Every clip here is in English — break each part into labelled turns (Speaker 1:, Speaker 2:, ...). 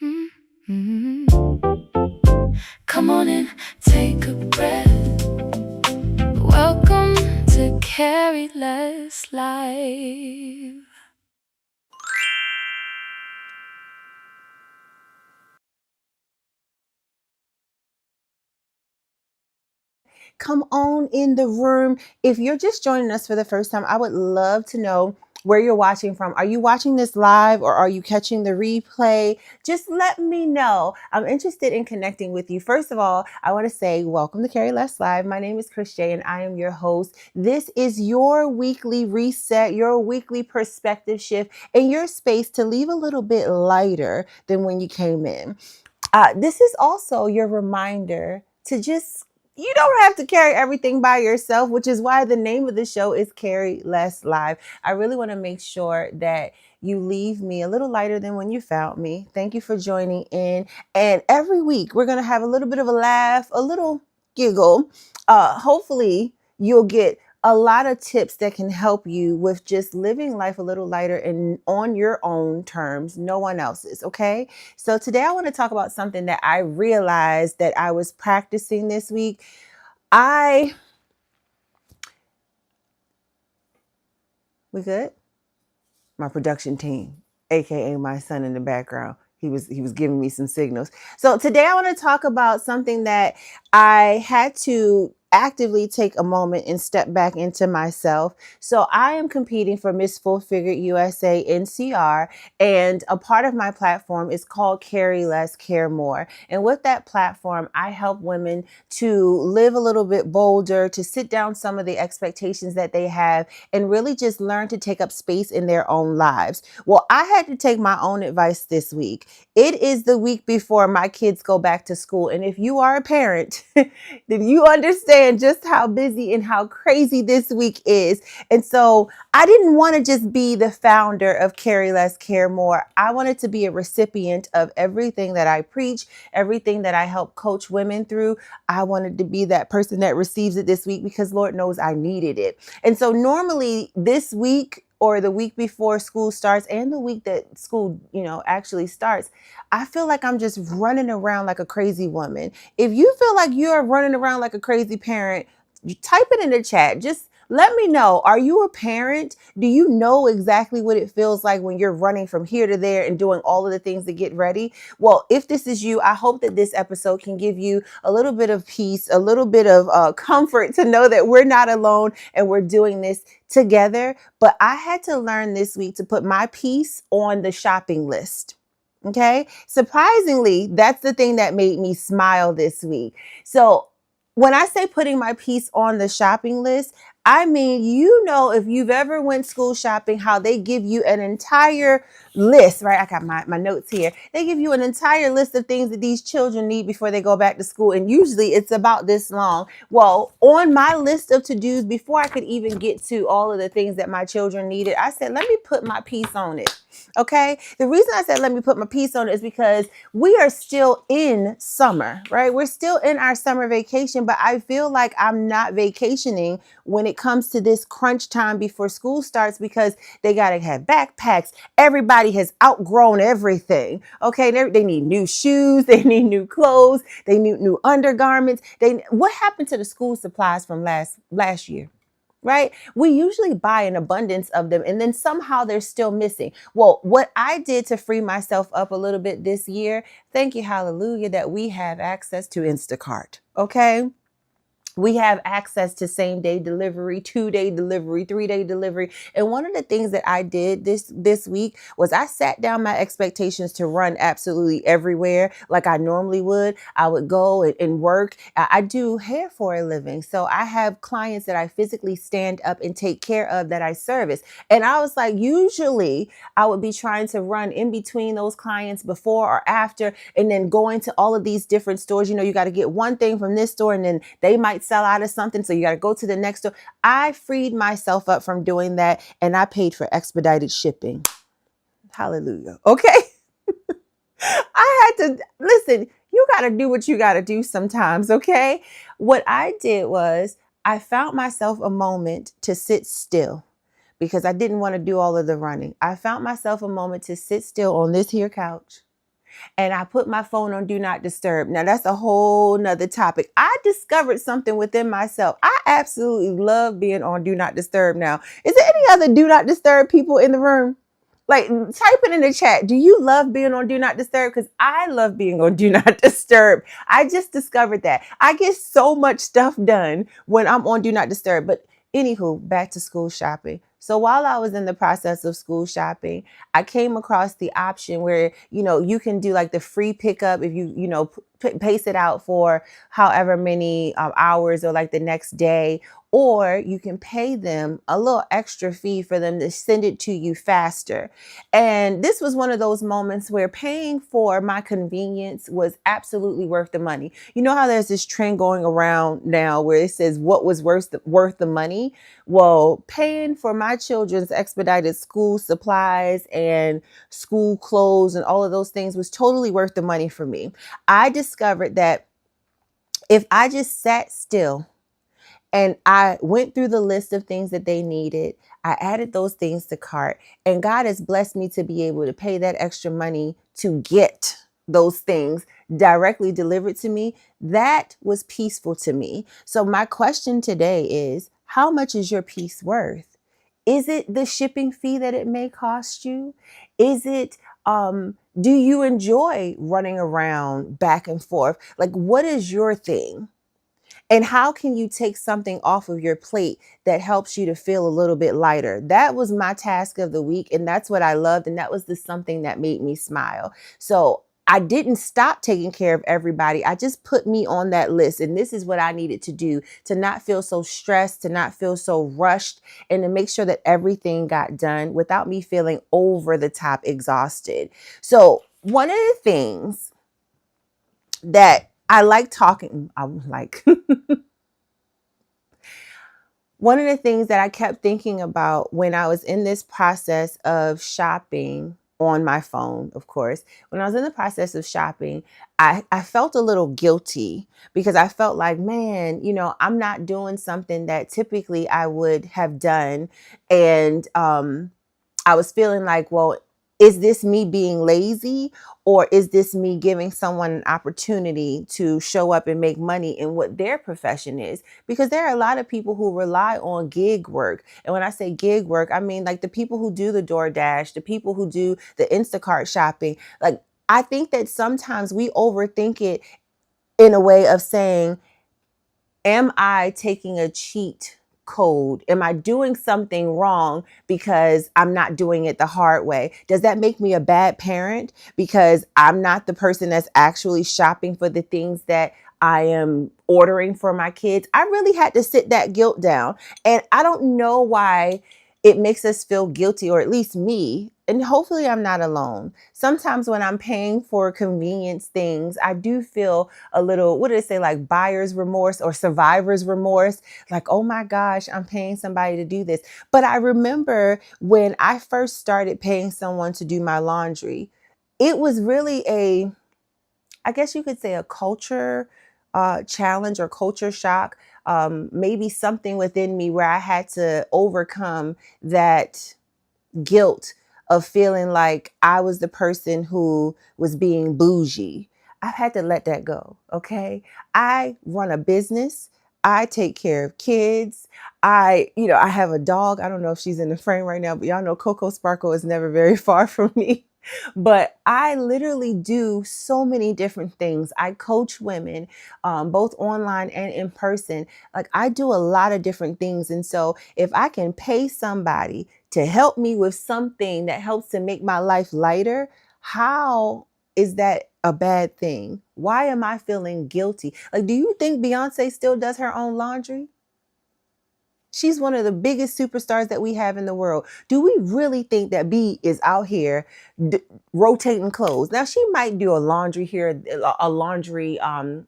Speaker 1: Mhm. Come on in, take a breath. Welcome to Carry Less Life.
Speaker 2: Come on in the room. If you're just joining us for the first time, I would love to know where you're watching from. Are you watching this live or are you catching the replay? Just let me know. I'm interested in connecting with you. First of all, I want to say welcome to Carry Less Live. My name is Kris J and I am your host. This is your weekly reset, your weekly perspective shift, and your space to leave a little bit lighter than when you came in. This is also your reminder to just, you don't have to carry everything by yourself, which is why the name of the show is Carry Less Live. I really want to make sure that you leave me a little lighter than when you found me. Thank you for joining in. And every week, we're going to have a little bit of a laugh, a little giggle. Hopefully, you'll get a lot of tips that can help you with just living life a little lighter and on your own terms, no one else's. Okay. So today I want to talk about something that I realized that I was practicing this week. We good? My production team, aka my son in the background. He was giving me some signals. So today I want to talk about something that I had to actively take a moment and step back into myself. So I am competing for Miss Full Figure USA NCR, and a part of my platform is called Carry Less, Care More. And with that platform, I help women to live a little bit bolder, to sit down some of the expectations that they have and really just learn to take up space in their own lives. Well, I had to take my own advice this week. It is the week before my kids go back to school. And if you are a parent, then you understand just how busy and how crazy this week is. And so I didn't want to just be the founder of Carry Less, Care More. I wanted to be a recipient of everything that I preach, everything that I help coach women through. I wanted to be that person that receives it this week because Lord knows I needed it. And so normally this week or the week before school starts and the week that school, actually starts, I feel like I'm just running around like a crazy woman. If you feel like you're running around like a crazy parent, you type it in the chat. Just let me know. Are you a parent? Do you know exactly what it feels like when you're running from here to there and doing all of the things to get ready? Well, if this is you, I hope that this episode can give you a little bit of peace, a little bit of comfort to know that we're not alone and we're doing this together. But I had to learn this week to put my piece on the shopping list. Okay. Surprisingly, that's the thing that made me smile this week. So when I say putting my piece on the shopping list, I mean, if you've ever went school shopping, how they give you an entire list, right? I got my notes here. They give you an entire list of things that these children need before they go back to school. And usually it's about this long. Well, on my list of to-dos, before I could even get to all of the things that my children needed, I said, let me put my piece on it. Okay. The reason I said, let me put my piece on it is because we are still in summer, right? We're still in our summer vacation, but I feel like I'm not vacationing when it comes to this crunch time before school starts because they got to have backpacks. Everybody has outgrown everything. Okay. They need new shoes. They need new clothes. They need new undergarments. What happened to the school supplies from last year? Right? We usually buy an abundance of them and then somehow they're still missing. Well, what I did to free myself up a little bit this year, thank you, hallelujah, that we have access to Instacart. Okay. We have access to same day delivery, 2-day delivery, 3-day delivery. And one of the things that I did this week was I sat down my expectations to run absolutely everywhere like I normally would. I would go and work. I do hair for a living. So I have clients that I physically stand up and take care of that I service. And I was like, usually I would be trying to run in between those clients before or after, and then going to all of these different stores. You got to get one thing from this store and then they might sell out of something. So you got to go to the next store. I freed myself up from doing that and I paid for expedited shipping. Hallelujah. Okay. I had to listen. You got to do what you got to do sometimes. Okay. What I did was I found myself a moment to sit still because I didn't want to do all of the running. I found myself a moment to sit still on this here couch and I put my phone on do not disturb. Now that's a whole nother topic. I discovered something within myself. I absolutely love being on do not disturb now. Is there any other do not disturb people in the room? Like, type it in the chat. Do you love being on do not disturb? Because I love being on do not disturb. I just discovered that I get so much stuff done when I'm on do not disturb. But anywho, back to school shopping. So while I was in the process of school shopping, I came across the option where, you can do like the free pickup if you pace it out for however many hours or like the next day, or you can pay them a little extra fee for them to send it to you faster. And this was one of those moments where paying for my convenience was absolutely worth the money. You know how there's this trend going around now where it says what was worth the money? Well, paying for my children's expedited school supplies and school clothes and all of those things was totally worth the money for me. I discovered that if I just sat still and I went through the list of things that they needed, I added those things to cart, and God has blessed me to be able to pay that extra money to get those things directly delivered to me. That was peaceful to me. So my question today is, how much is your peace worth? Is it the shipping fee that it may cost you? Is it, do you enjoy running around back and forth? Like, what is your thing? And how can you take something off of your plate that helps you to feel a little bit lighter? That was my task of the week. And that's what I loved. And that was the something that made me smile. So I didn't stop taking care of everybody. I just put me on that list. And this is what I needed to do to not feel so stressed, to not feel so rushed, and to make sure that everything got done without me feeling over the top exhausted. So one of the things that I like talking, I'm like, one of the things that I kept thinking about when I was in this process of shopping on my phone, of course, when I was in the process of shopping, I felt a little guilty because I felt like, man, I'm not doing something that typically I would have done. And I was feeling like, well, is this me being lazy, or is this me giving someone an opportunity to show up and make money in what their profession is? Because there are a lot of people who rely on gig work. And when I say gig work, I mean like the people who do the DoorDash, the people who do the Instacart shopping. Like, I think that sometimes we overthink it in a way of saying, am I taking a cheat code? Am I doing something wrong because I'm not doing it the hard way? Does that make me a bad parent because I'm not the person that's actually shopping for the things that I am ordering for my kids? I really had to sit that guilt down. And I don't know why it makes us feel guilty, or at least me. And hopefully I'm not alone. Sometimes when I'm paying for convenience things, I do feel a little, what do they say, like buyer's remorse or survivor's remorse? Like, oh my gosh, I'm paying somebody to do this. But I remember when I first started paying someone to do my laundry, it was really I guess you could say a culture challenge or culture shock. Maybe something within me where I had to overcome that guilt of feeling like I was the person who was being bougie. I've had to let that go. Okay. I run a business. I take care of kids. I have a dog. I don't know if she's in the frame right now, but y'all know Coco Sparkle is never very far from me. But I literally do so many different things. I coach women, both online and in person. Like, I do a lot of different things. And so if I can pay somebody to help me with something that helps to make my life lighter, how is that a bad thing? Why am I feeling guilty? Like, do you think Beyonce still does her own laundry? She's one of the biggest superstars that we have in the world. Do we really think that B is out here rotating clothes? Now, she might do a laundry here, a laundry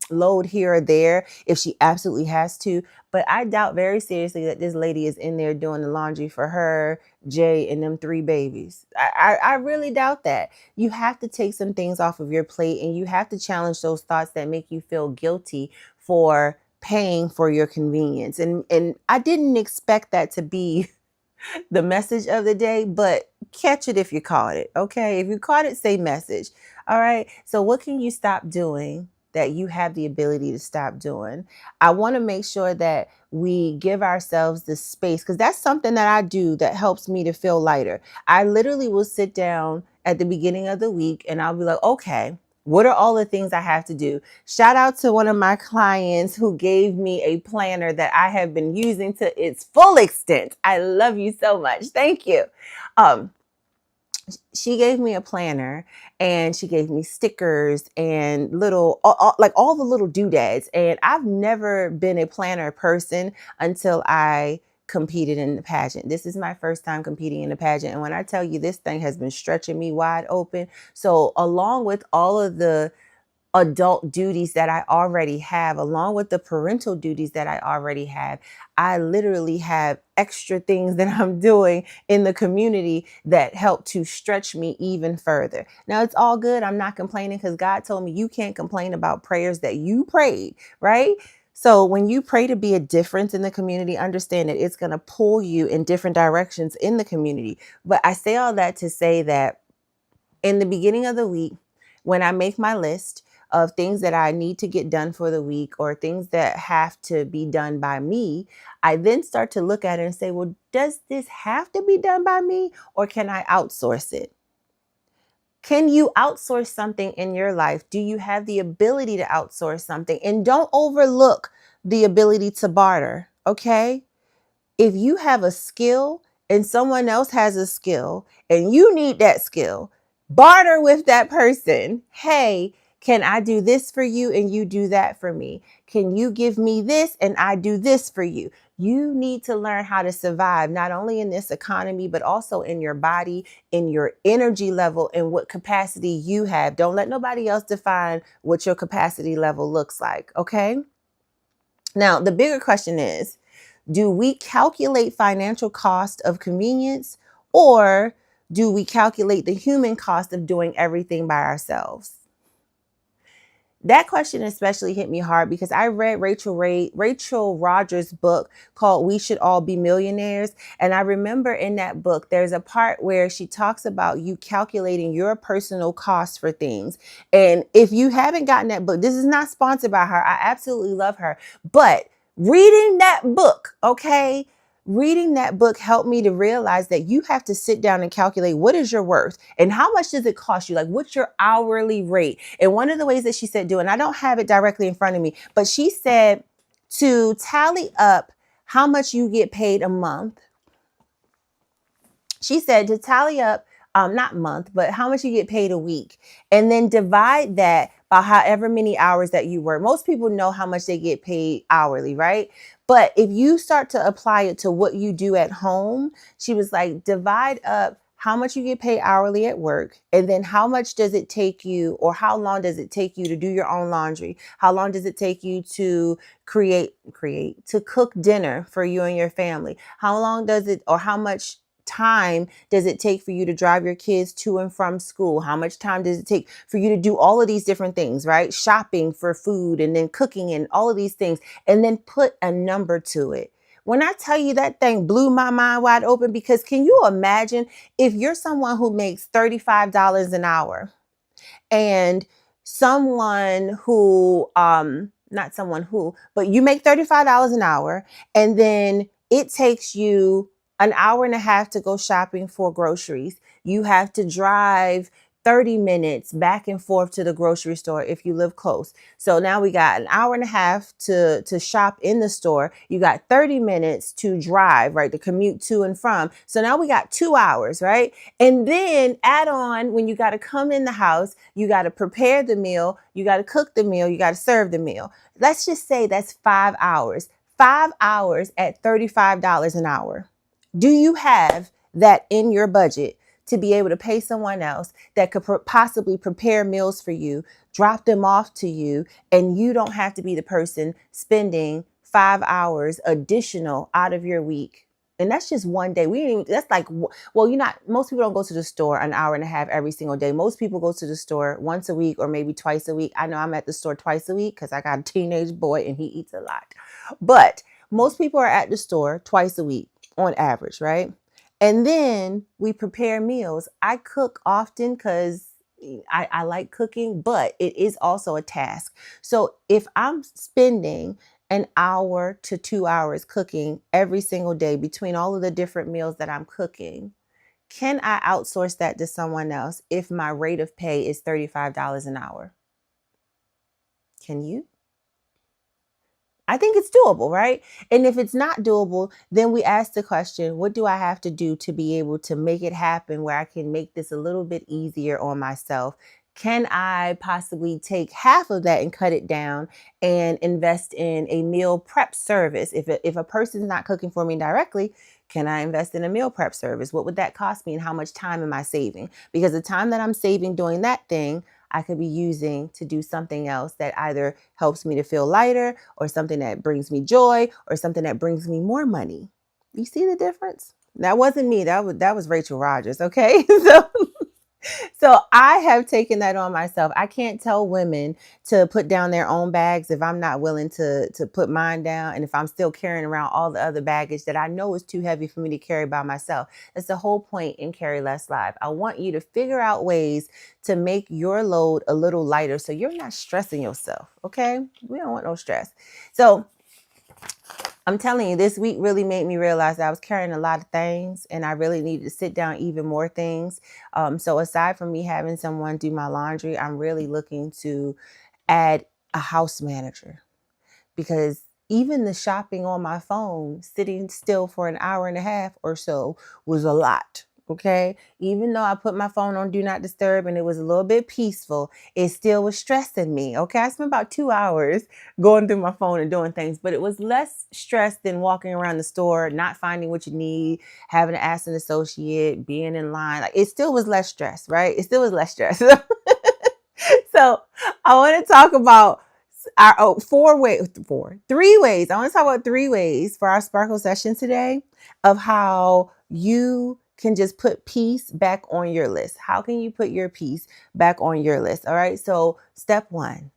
Speaker 2: load here or there if she absolutely has to. But I doubt very seriously that this lady is in there doing the laundry for her, Jay, and them 3 babies. I really doubt that. You have to take some things off of your plate, and you have to challenge those thoughts that make you feel guilty for paying for your convenience. And I didn't expect that to be the message of the day, but catch it if you caught it. Okay. If you caught it, say message. All right. So what can you stop doing that you have the ability to stop doing? I want to make sure that we give ourselves the space, because that's something that I do that helps me to feel lighter. I literally will sit down at the beginning of the week and I'll be like, okay, what are all the things I have to do? Shout out to one of my clients who gave me a planner that I have been using to its full extent. I love you so much. Thank you. Um, she gave me a planner and she gave me stickers and little, like all the little doodads. And I've never been a planner person until I competed in the pageant. This is my first time competing in the pageant. And when I tell you, this thing has been stretching me wide open. So along with all of the adult duties that I already have, along with the parental duties that I already have, I literally have extra things that I'm doing in the community that help to stretch me even further. Now, it's all good. I'm not complaining, because God told me you can't complain about prayers that you prayed, right? So when you pray to be a difference in the community, understand that it's going to pull you in different directions in the community. But I say all that to say that in the beginning of the week, when I make my list of things that I need to get done for the week or things that have to be done by me, I then start to look at it and say, well, does this have to be done by me, or can I outsource it? Can you outsource something in your life? Do you have the ability to outsource something? And don't overlook the ability to barter, okay? If you have a skill and someone else has a skill and you need that skill, barter with that person. Hey, can I do this for you and you do that for me? Can you give me this and I do this for you? You need to learn how to survive, not only in this economy, but also in your body, in your energy level, and what capacity you have. Don't let nobody else define what your capacity level looks like, okay? Now, the bigger question is, do we calculate financial cost of convenience, or do we calculate the human cost of doing everything by ourselves? That question especially hit me hard because I read Rachel Rogers' book called We Should All Be Millionaires. And I remember in that book, there's a part where she talks about you calculating your personal costs for things. And if you haven't gotten that book, this is not sponsored by her. I absolutely love her. But reading that book, okay? Reading that book helped me to realize that you have to sit down and calculate what is your worth and how much does it cost you? Like, what's your hourly rate? And one of the ways that she said do, and I don't have it directly in front of me, but she said to tally up how much you get paid a month. She said to tally up, not month, but how much you get paid a week, and then divide that by however many hours that you work. Most people know how much they get paid hourly, right? But if you start to apply it to what you do at home, she was like, divide up how much you get paid hourly at work, and then how much does it take you, or how long does it take you to do your own laundry? How long does it take you to to cook dinner for you and your family? How long does it, or how much time does it take for you to drive your kids to and from school? How much time does it take for you to do all of these different things, right? Shopping for food and then cooking and all of these things, and then put a number to it. When I tell you, that thing blew my mind wide open, because can you imagine if you're someone who makes $35 an hour and someone who, not someone who, but you make $35 an hour, and then it takes you an hour and a half to go shopping for groceries. You have to drive 30 minutes back and forth to the grocery store if you live close. So now we got an hour and a half to shop in the store. You got 30 minutes to drive, right? To commute to and from. So now we got 2 hours, right? And then add on, when you got to come in the house, you got to prepare the meal, you got to cook the meal, you got to serve the meal. Let's just say that's 5 hours. 5 hours at $35 an hour. Do you have that in your budget to be able to pay someone else that could possibly prepare meals for you, drop them off to you, and you don't have to be the person spending 5 hours additional out of your week? And that's just one day. That's like, well, most people don't go to the store an hour and a half every single day. Most people go to the store once a week or maybe twice a week. I know I'm at the store twice a week because I got a teenage boy and he eats a lot. But most people are at the store twice a week on average, right? And then we prepare meals. I cook often because I like cooking, but it is also a task. So if I'm spending an hour to 2 hours cooking every single day between all of the different meals that I'm cooking, can I outsource that to someone else if my rate of pay is $35 an hour? Can you? I think it's doable, right? And if it's not doable, then we ask the question, what do I have to do to be able to make it happen where I can make this a little bit easier on myself? Can I possibly take half of that and cut it down and invest in a meal prep service? If a person's not cooking for me directly, can I invest in a meal prep service? What would that cost me and how much time am I saving? Because the time that I'm saving doing that thing, I could be using to do something else that either helps me to feel lighter or something that brings me joy or something that brings me more money. You see the difference? That wasn't me. That was Rachel Rogers. Okay. So I have taken that on myself. I can't tell women to put down their own bags if I'm not willing to put mine down, and if I'm still carrying around all the other baggage that I know is too heavy for me to carry by myself. That's the whole point in Carry Less Live. I want you to figure out ways to make your load a little lighter so you're not stressing yourself. Okay? We don't want no stress. So I'm telling you, this week really made me realize that I was carrying a lot of things and I really needed to sit down even more things. So aside from me having someone do my laundry, I'm really looking to add a house manager, because even the shopping on my phone, sitting still for an hour and a half or so, was a lot. Okay. Even though I put my phone on do not disturb and it was a little bit peaceful, it still was stressing me. Okay. I spent about 2 hours going through my phone and doing things, but it was less stress than walking around the store, not finding what you need, having to ask an associate, being in line. Like, it still was less stress, right? It still was less stress. So I want to talk about our 3 ways. I want to talk about 3 ways for our sparkle session today of how you can just put peace back on your list. How can you put your peace back on your list? All right. So step 1,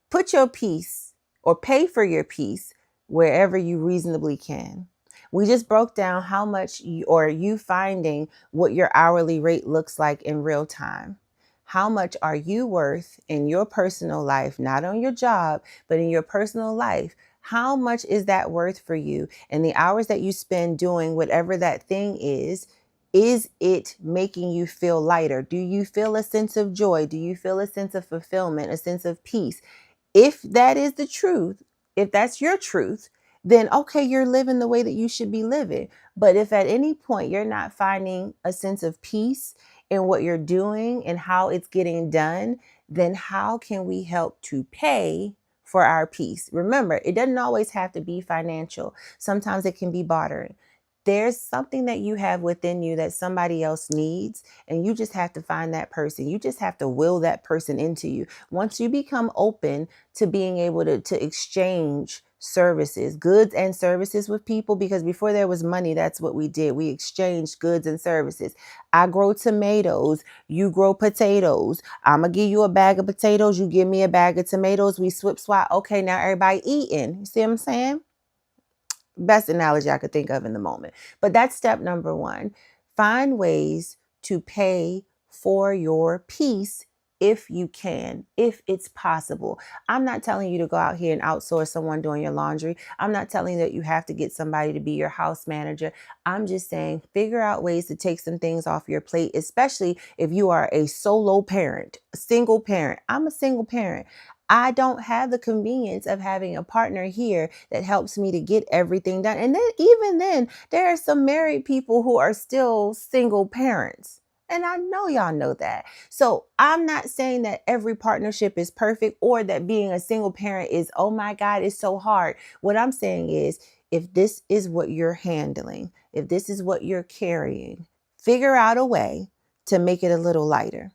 Speaker 2: put your peace or pay for your peace wherever you reasonably can. We just broke down how much you finding what your hourly rate looks like in real time. How much are you worth in your personal life, not on your job, but in your personal life? How much is that worth for you? And the hours that you spend doing whatever that thing is it making you feel lighter? Do you feel a sense of joy? Do you feel a sense of fulfillment, a sense of peace? If that is the truth, if that's your truth, then okay, you're living the way that you should be living. But if at any point you're not finding a sense of peace in what you're doing and how it's getting done, then how can we help to pay for our peace? Remember, it doesn't always have to be financial. Sometimes it can be bartering. There's something that you have within you that somebody else needs, and you just have to find that person. You just have to will that person into you. Once you become open to being able to exchange services, goods and services with people, because before there was money, that's what we did. We exchanged goods and services. I grow tomatoes, you grow potatoes. I'm going to give you a bag of potatoes, you give me a bag of tomatoes. We swap. Okay, now everybody eating. You see what I'm saying? Best analogy I could think of in the moment. But that's step number 1. Find ways to pay for your peace if you can, if it's possible. I'm not telling you to go out here and outsource someone doing your laundry. I'm not telling you that you have to get somebody to be your house manager. I'm just saying figure out ways to take some things off your plate, especially if you are a solo parent, a single parent. I'm a single parent. I don't have the convenience of having a partner here that helps me to get everything done. And then even then, there are some married people who are still single parents. And I know y'all know that. So I'm not saying that every partnership is perfect or that being a single parent is, oh my God, it's so hard. What I'm saying is, if this is what you're handling, if this is what you're carrying, figure out a way to make it a little lighter.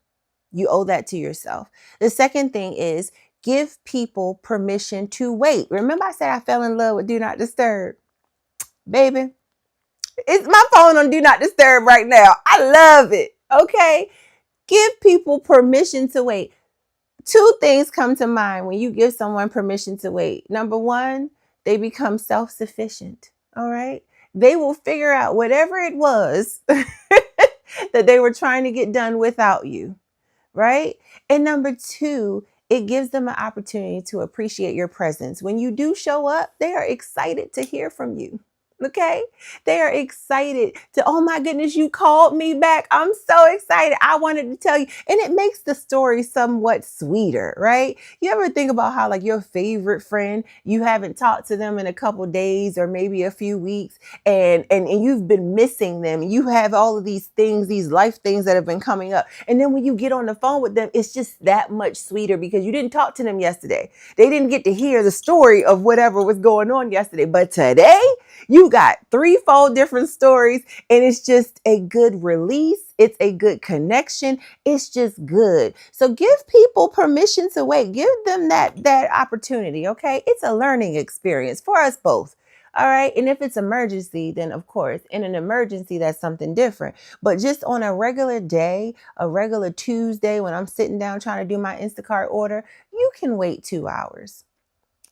Speaker 2: You owe that to yourself. The second thing is, give people permission to wait. Remember I said I fell in love with Do Not Disturb? Baby, it's my phone on Do Not Disturb right now. I love it. Okay? Give people permission to wait. 2 things come to mind when you give someone permission to wait. Number 1, they become self-sufficient. All right? They will figure out whatever it was that they were trying to get done without you, right? And number two, it gives them an opportunity to appreciate your presence. When you do show up, they are excited to hear from you. Okay. They are excited to, oh my goodness, you called me back. I'm so excited. I wanted to tell you. And it makes the story somewhat sweeter, right? You ever think about how like your favorite friend, you haven't talked to them in a couple days or maybe a few weeks, and you've been missing them. You have all of these things, these life things that have been coming up. And then when you get on the phone with them, it's just that much sweeter because you didn't talk to them yesterday. They didn't get to hear the story of whatever was going on yesterday. But today, you got 3-4 different stories, and it's just a good release. It's a good connection. It's just good. So give people permission to wait. Give them that opportunity, okay? It's a learning experience for us both. All right. And if it's emergency, then of course, in an emergency, that's something different. But just on a regular day, a regular Tuesday, when I'm sitting down trying to do my Instacart order, you can wait 2 hours.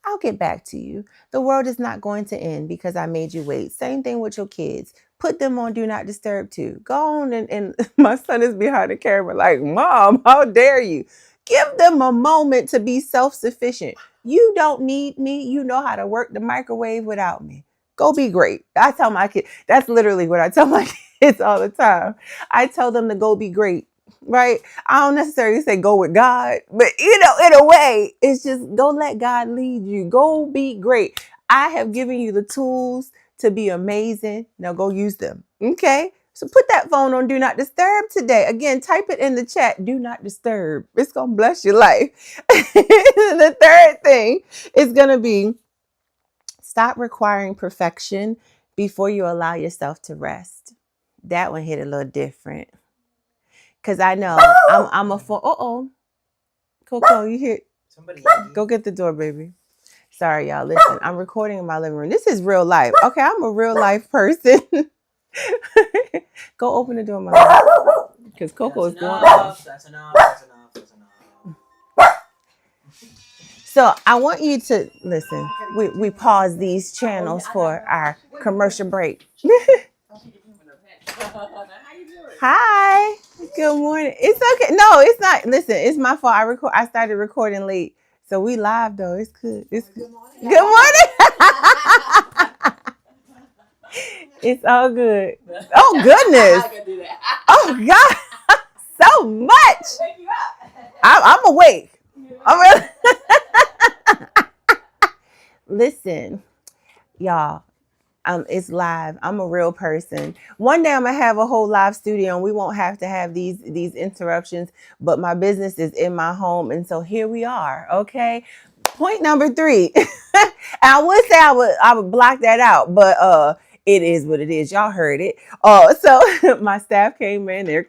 Speaker 2: I'll get back to you. The world is not going to end because I made you wait. Same thing with your kids. Put them on Do Not Disturb too. Go on and my son is behind the camera like, Mom, how dare you? Give them a moment to be self-sufficient. You don't need me. You know how to work the microwave without me. Go be great. I tell my kids, that's literally what I tell my kids all the time. I tell them to go be great. Right? I don't necessarily say go with God, but in a way, it's just go let God lead you. Go be great. I have given you the tools to be amazing. Now go use them. Okay? So put that phone on Do Not Disturb today. Again, type it in the chat. Do not disturb. It's going to bless your life. The third thing is going to be stop requiring perfection before you allow yourself to rest. That one hit a little different. Because I know I'm a phone. Coco, you hear? Somebody go get the door, baby. Sorry, y'all. Listen, I'm recording in my living room. This is real life. Okay, I'm a real life person. Go open the door, my love. Because Coco is going. That's enough. So I want you to listen. We pause these channels for our commercial break. Hi. Good morning. It's okay. No, it's not. Listen, it's my fault. I started recording late. So we live though. It's good. It's good. Good morning. It's all good. Oh goodness. Oh God. So much. I'm awake. I'm really Listen, y'all. It's live. I'm a real person. One day I'm gonna have a whole live studio and we won't have to have these interruptions, but my business is in my home. And so here we are. Okay. Point number 3. I would say I would block that out, but it is what it is. Y'all heard it. So my staff came in, their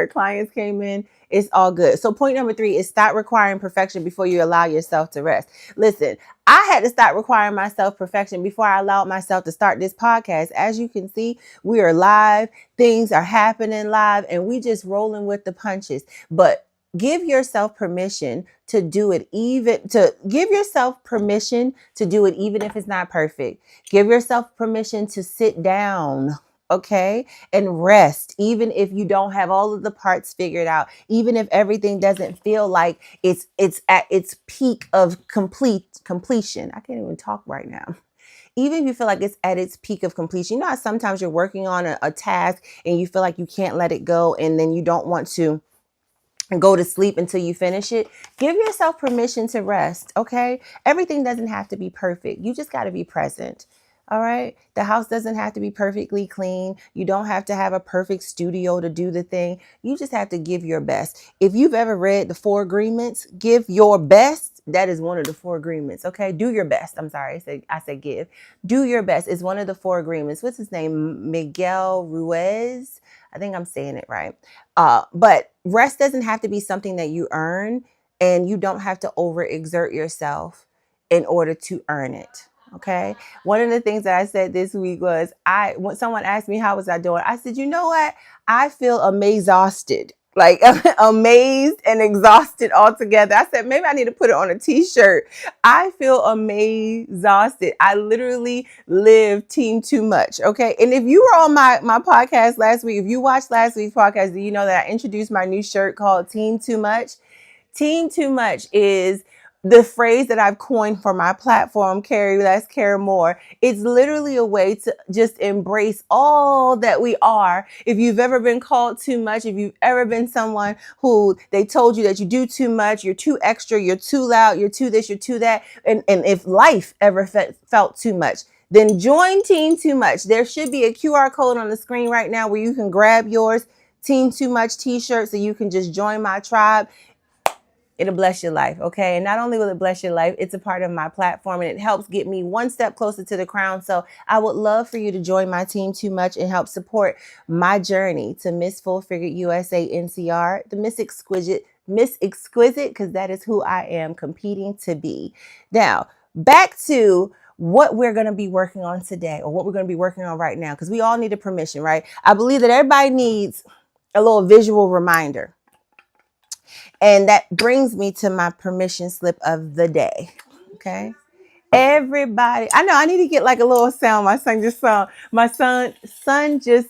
Speaker 2: clients came in. It's all good. So point number 3 is stop requiring perfection before you allow yourself to rest. Listen, I had to stop requiring myself perfection before I allowed myself to start this podcast. As you can see, we are live. Things are happening live and we just rolling with the punches. But give yourself permission to do it, even if it's not perfect. Give yourself permission to sit down, okay, and rest, even if you don't have all of the parts figured out, even if everything doesn't feel like it's at its peak of completion. I can't even talk right now. Even if you feel like it's at its peak of completion, you know how sometimes you're working on a task and you feel like you can't let it go and then you don't want to and go to sleep until you finish it. Give yourself permission to rest, okay? Everything doesn't have to be perfect. You just got to be present, all right? The house doesn't have to be perfectly clean. You don't have to have a perfect studio to do the thing. You just have to give your best. If you've ever read the 4 Agreements, give your best. That is one of the 4 agreements, okay? Do your best. I'm sorry, I said give. Do your best is one of the 4 agreements. What's his name? Miguel Ruiz. I think I'm saying it right. But rest doesn't have to be something that you earn, and you don't have to overexert yourself in order to earn it. Okay. One of the things that I said this week was when someone asked me how was I doing, I said, you know what? I feel exhausted. like amazed and exhausted altogether. I said, maybe I need to put it on a t-shirt. I feel amazed, exhausted. I literally live team too much. Okay. And if you were on my podcast last week, if you watched last week's podcast, do you know that I introduced my new shirt called Team Too Much? Team Too Much is the phrase that I've coined for my platform, Carry Less, Care More. It's literally a way to just embrace all that we are. If you've ever been called too much, if you've ever been someone who they told you that you do too much, you're too extra, you're too loud, you're too this, you're too that, and if life ever felt too much, then join Team Too Much. There should be a QR code on the screen right now where you can grab yours, Team Too Much t-shirt, so you can just join my tribe. It'll bless your life, okay? And not only will it bless your life, it's a part of my platform and it helps get me one step closer to the crown. So I would love for you to join my team too much and help support my journey to Miss Full Figured USA NCR, the Miss Exquisite, because that is who I am competing to be. Now, back to what we're going to be working on today, or what we're going to be working on right now, because we all need a permission, right? I believe that everybody needs a little visual reminder. And that brings me to my permission slip of the day. Okay. Everybody, I know I need to get like a little sound. My son just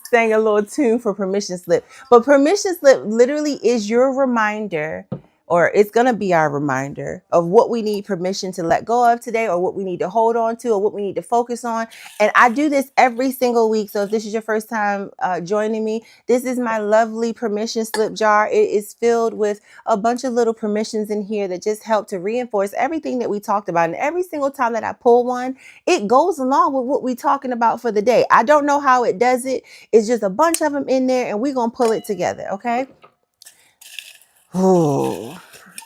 Speaker 2: sang a little tune for permission slip. But permission slip literally is your reminder, or it's going to be our reminder of what we need permission to let go of today, or what we need to hold on to, or what we need to focus on. And I do this every single week. So if this is your first time joining me, this is my lovely permission slip jar. It is filled with a bunch of little permissions in here that just help to reinforce everything that we talked about. And every single time that I pull one, it goes along with what we're talking about for the day. I don't know how it does it. It's just a bunch of them in there and we're going to pull it together. Okay. Ooh,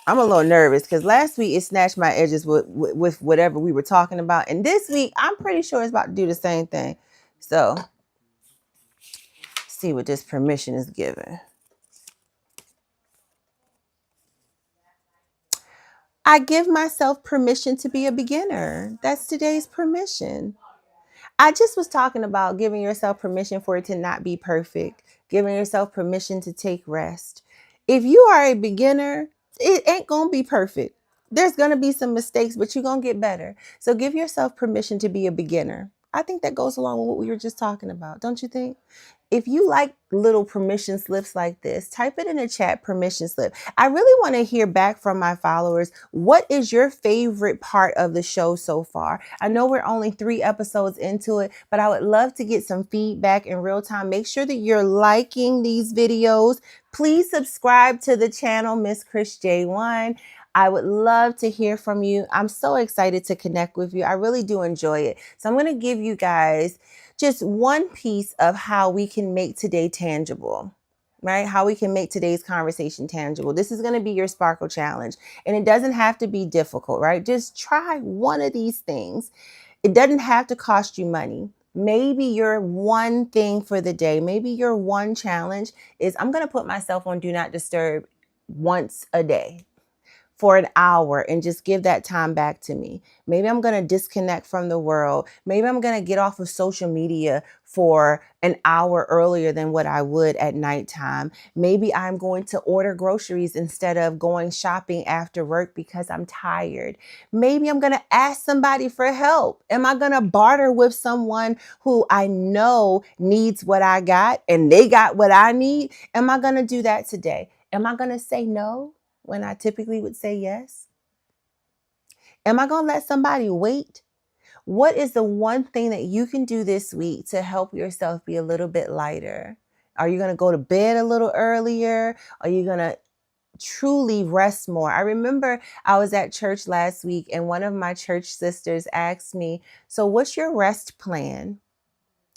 Speaker 2: I'm a little nervous because last week it snatched my edges with whatever we were talking about. And this week, I'm pretty sure it's about to do the same thing. So see what this permission is given. I give myself permission to be a beginner. That's today's permission. I just was talking about giving yourself permission for it to not be perfect, giving yourself permission to take rest. If you are a beginner, it ain't going to be perfect. There's going to be some mistakes, but you're going to get better. So give yourself permission to be a beginner. I think that goes along with what we were just talking about, don't you think? If you like little permission slips like this, type it in the chat, permission slip. I really want to hear back from my followers. What is your favorite part of the show so far? I know we're only 3 episodes into it, but I would love to get some feedback in real time. Make sure that you're liking these videos. Please subscribe to the channel, Miss Kris J. I would love to hear from you. I'm so excited to connect with you. I really do enjoy it. So I'm going to give you guys just one piece of how we can make today tangible, right? How we can make today's conversation tangible. This is going to be your sparkle challenge, and it doesn't have to be difficult, right? Just try one of these things. It doesn't have to cost you money. Maybe your one thing for the day, maybe your one challenge is I'm going to put myself on Do Not Disturb once a day for an hour and just give that time back to me. Maybe I'm going to disconnect from the world. Maybe I'm going to get off of social media for an hour earlier than what I would at nighttime. Maybe I'm going to order groceries instead of going shopping after work because I'm tired. Maybe I'm going to ask somebody for help. Am I going to barter with someone who I know needs what I got and they got what I need? Am I going to do that today? Am I going to say no when I typically would say yes? Am I going to let somebody wait? What is the one thing that you can do this week to help yourself be a little bit lighter? Are you going to go to bed a little earlier? Are you going to truly rest more? I remember I was at church last week and one of my church sisters asked me, so what's your rest plan?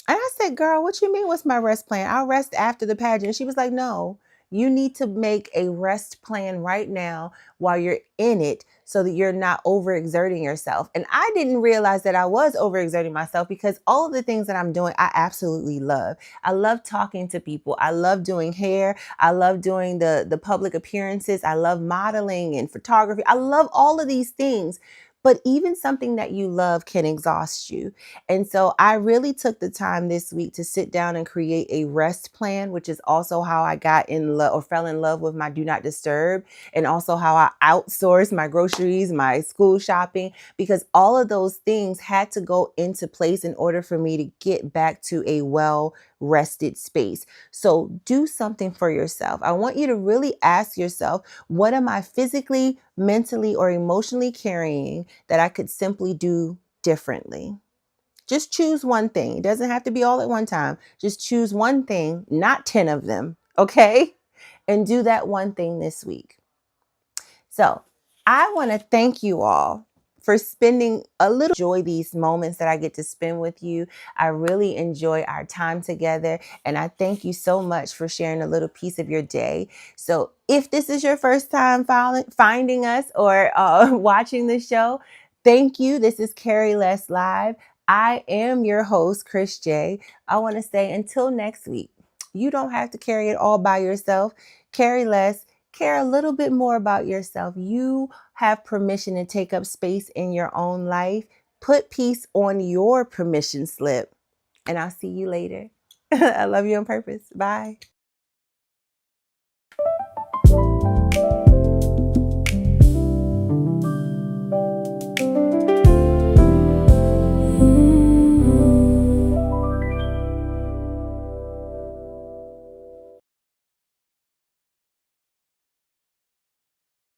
Speaker 2: And I said, girl, what you mean? What's my rest plan? I'll rest after the pageant. She was like, no, you need to make a rest plan right now while you're in it so that you're not overexerting yourself. And I didn't realize that I was overexerting myself because all of the things that I'm doing, I absolutely love. I love talking to people. I love doing hair. I love doing the public appearances. I love modeling and photography. I love all of these things. But even something that you love can exhaust you. And so I really took the time this week to sit down and create a rest plan, which is also how I got in love or fell in love with my do not disturb, and also how I outsourced my groceries, my school shopping, because all of those things had to go into place in order for me to get back to a well rested space. So do something for yourself. I want you to really ask yourself, what am I physically, mentally, or emotionally carrying that I could simply do differently? Just choose one thing. It doesn't have to be all at one time. Just choose one thing, not 10 of them, okay? And do that one thing this week. So I want to thank you all for spending a little enjoy these moments that I get to spend with you. I really enjoy our time together. And I thank you so much for sharing a little piece of your day. So if this is your first time finding us or watching the show, thank you. This is Carry Less Live. I am your host, Kris J. I want to say until next week, you don't have to carry it all by yourself. Carry less. Care a little bit more about yourself. You have permission to take up space in your own life. Put peace on your permission slip. And I'll see you later. I love you on purpose. Bye.